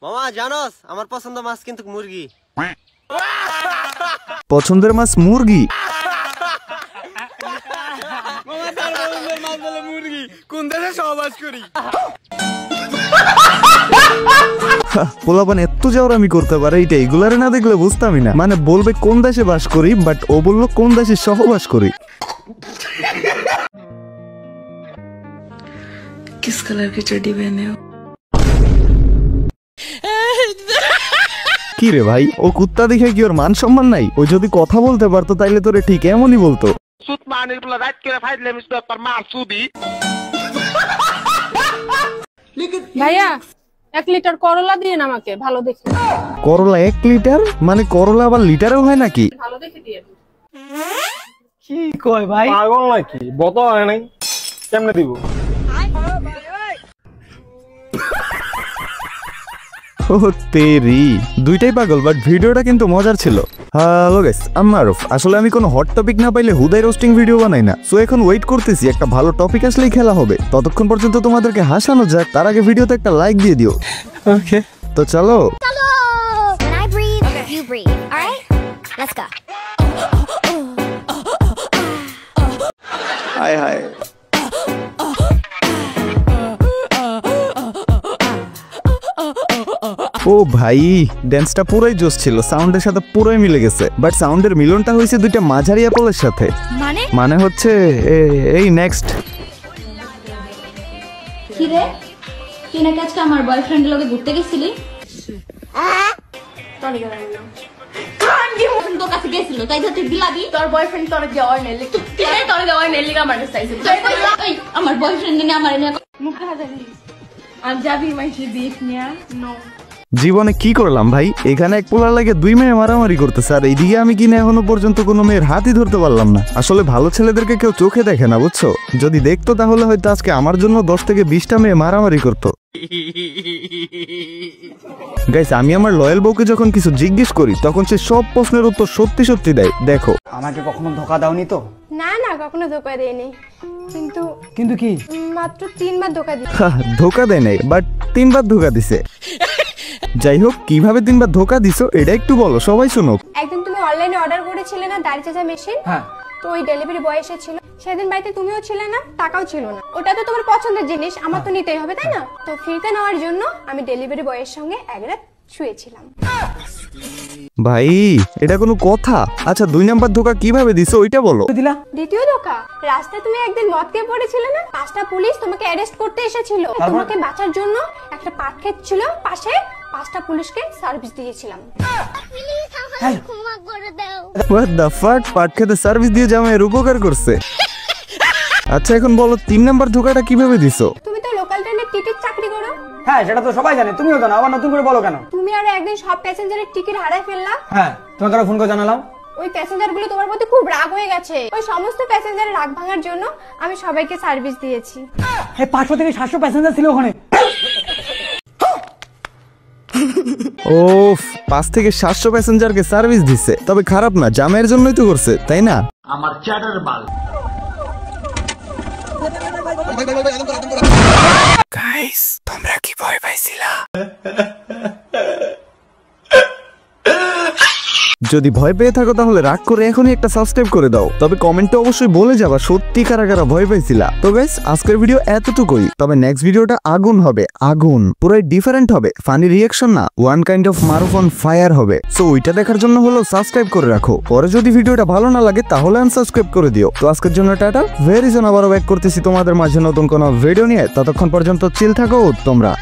মামা জানোস আমার পছন্দ মাছ কিন্তু মুরগি। পছন্দের মাছ মুরগি? মামা তার পছন্দের মাছ বলে মুরগি। কোন দেশে সহবাস করি? পোলাপান এত যাওয়ার আমি করতে পারে এটা এগুলারে না দেখলে বুঝতামই না। মানে বলবে কোন দেশে বাস করি, বাট ও বললো কোন দেশে সহবাস করি। किस कलर की चड्डी पहने हो? কি রে ভাই, ও কুত্তা দেখে কি ওর মান সম্মান নাই? ও যদি কথা বলতে পারতো তাইলে তোরে ঠিক এমনই বলতো। ভাইয়া 1 লিটার করলা দিন আমাকে, ভালো দেখে। করলা 1 লিটার? মানে করলা আবার লিটারেও হয় নাকি? ভালো দেখে দিয়ে। কি কয় ভাই? পাগল নাকি? বোতল আনে নাই, কেমনে দিব? ও তেরি, দুইটাই পাগল, বাট ভিডিওটা কিন্তু মজার ছিল। হ্যালো গাইস, আমি মারুফ। আসলে আমি কোনো হট টপিক না পাইলে হুদাই রোস্টিং ভিডিও বানাই না। সো এখন ওয়েট করতেছি একটা ভালো টপিক আসলেই খেলা হবে। ততক্ষণ পর্যন্ত তোমাদেরকে হাসানো যাক, তার আগে ভিডিওতে একটা লাইক দিয়ে দিও। ওকে, তো চলো। When I breathe, you breathe. All right? Let's go. Hi hi. ও ভাই, ড্যান্সটা পুরোই জোশ ছিল, সাউন্ডের সাথে পুরোই মিলে গেছে। বাট সাউন্ডের মিলনটা হয়েছে দুইটা মাঝারি অ্যাপলের সাথে। মানে হচ্ছে এই নেক্সট। কি রে, তুই নাকি আজকে আমার বয়ফ্রেন্ডের লগে ঘুরতে গেছিলি? তোর কাছে গেছিল তাই তো তুই বিলাবি? তোর বয়ফ্রেন্ড তোর দেওয়ার নেলি, তুই তোর দেওয়ার নেলি আমার কাছে চাইছিস। আমার বয়ফ্রেন্ড নিয়ে আমার নিয়ে মুখে হাজারি আর যাবি মাইসি বিফ নিয়া? নো। জীবনে কি করলাম ভাই, এখানে এক পোলার লাগে 2 মেয়ে মারামারি করতেছে, আর এইদিকে আমি কিনা এখনো পর্যন্ত কোনো মেয়ের হাতই ধরতে পারলাম না। আসলে ভালো ছেলেদেরকে কেউ চোখে দেখে না, বুঝছো? যদি দেখতো তাহলে হয়তো আজকে আমার জন্য 10 থেকে 20টা মেয়ে মারামারি করতো। গাইস, আমি আমার লয়াল বউকে যখন কিছু জিজ্ঞেস করি তখন সে সব প্রশ্নের উত্তর সত্যি সত্যি দেয়। দেখো। আমাকে কখনো ধোকা দাওনি তো? না না, কখনো ধোকা দেয়নি। কিন্তু কি? মাত্র 3 বার ধোকা দিই। ধোকা দেয় নাই, বাট 3 বার ধোকা দিছে। যাই হোক, কিভাবে 3 বার ধোকা দিছো এটা একটু বলো, সবাই শুনুক। একদিন তুমি অনলাইনে অর্ডার করেছিলে না দাড়ি চাচা মেশিন? হ্যাঁ। তো ওই ডেলিভারি বয় এসেছিল, সেদিন বাড়িতে তুমিও ছিলে না, টাকাও ছিল না। ওটা তো তোমার পছন্দের জিনিস, আমার তো নিতেই হবে তাই না? তো ফ্রিতে নেওয়ার জন্য আমি ডেলিভারি বয়ের সঙ্গে এক রাত শুয়েছিলাম। ভাই, এটা কোনো কথা? আচ্ছা, 2 নাম্বার ধোকা কিভাবে দিছো ওইটা বলো। দ্বিতীয় ধোকা, রাস্তায় তুমি একদিন মদ খেয়ে পড়েছিলে না, 5টা পুলিশ তোমাকে অ্যারেস্ট করতে এসেছিল। তোমাকে বাঁচার জন্য একটা পাট ক্ষেত ছিল পাশে, 5টা পুলিশকে সার্ভিস দিয়েছিলাম। হোয়াট দ্য ফাক, পাট খেতে সার্ভিস দিয়ে জামাইয়ের উপকার করছে। আচ্ছা, এখন বলো 3 নাম্বার ধোকাটা কিভাবে দিছো? তুমি তো লোকাল ট্রেনের টিকিট চাকরি করো। হ্যাঁ, সেটা তো সবাই জানে, তুমিও জানো, আবার নতুন করে বলো কেন? তুমি আর একদিন সব প্যাসেঞ্জারের টিকিট হারায় ফেললা। হ্যাঁ, তোমাকে ফোন করে জানালাম। ওই প্যাসেঞ্জার গুলো তোমার প্রতি খুব রাগ হয়ে গেছে। ওই সমস্ত প্যাসেঞ্জারের রাগ ভাঙার জন্য আমি সবাইকে সার্ভিস দিয়েছি। হ্যাঁ, 500 থেকে 700 প্যাসেঞ্জার ছিল ওখানে। ওফ, 5 থেকে 700 প্যাসেঞ্জারকে সার্ভিস দিছে। তবে খারাপ না, জামাইয়ের জন্যই তো করছে, তাই না? আমার চ্যাটার বাল। গাইস, তোমরা কি ভয় পাইছিলা? যদি ভয় পেয়ে থাকো তাহলে রাগ করে এখনই একটা সাবস্ক্রাইব করে দাও। তবে কমেন্টে অবশ্যই বলে যাবা সত্যি কারা কারা ভয় পাইছিলা। তো গাইস, আজকের ভিডিও এতটুকুই। তবে নেক্সট ভিডিওটা আগুন হবে, আগুন পুরাই ডিফারেন্ট হবে। ফানি রিঅ্যাকশন না, one kind of Maruf on fire হবে। সো ওইটা দেখার জন্য হলো সাবস্ক্রাইব করে রাখো। পরে যদি ভিডিওটা ভালো না লাগে তাহলে আনসাবস্ক্রাইব করে দিও। তো আজকের জন্য টাটা, ভেরি সুন আবারও ব্যাক করতেছি তোমাদের মাঝে নতুন কোনো ভিডিও নিয়ে। ততক্ষণ পর্যন্ত চিল থাকো তোমরা।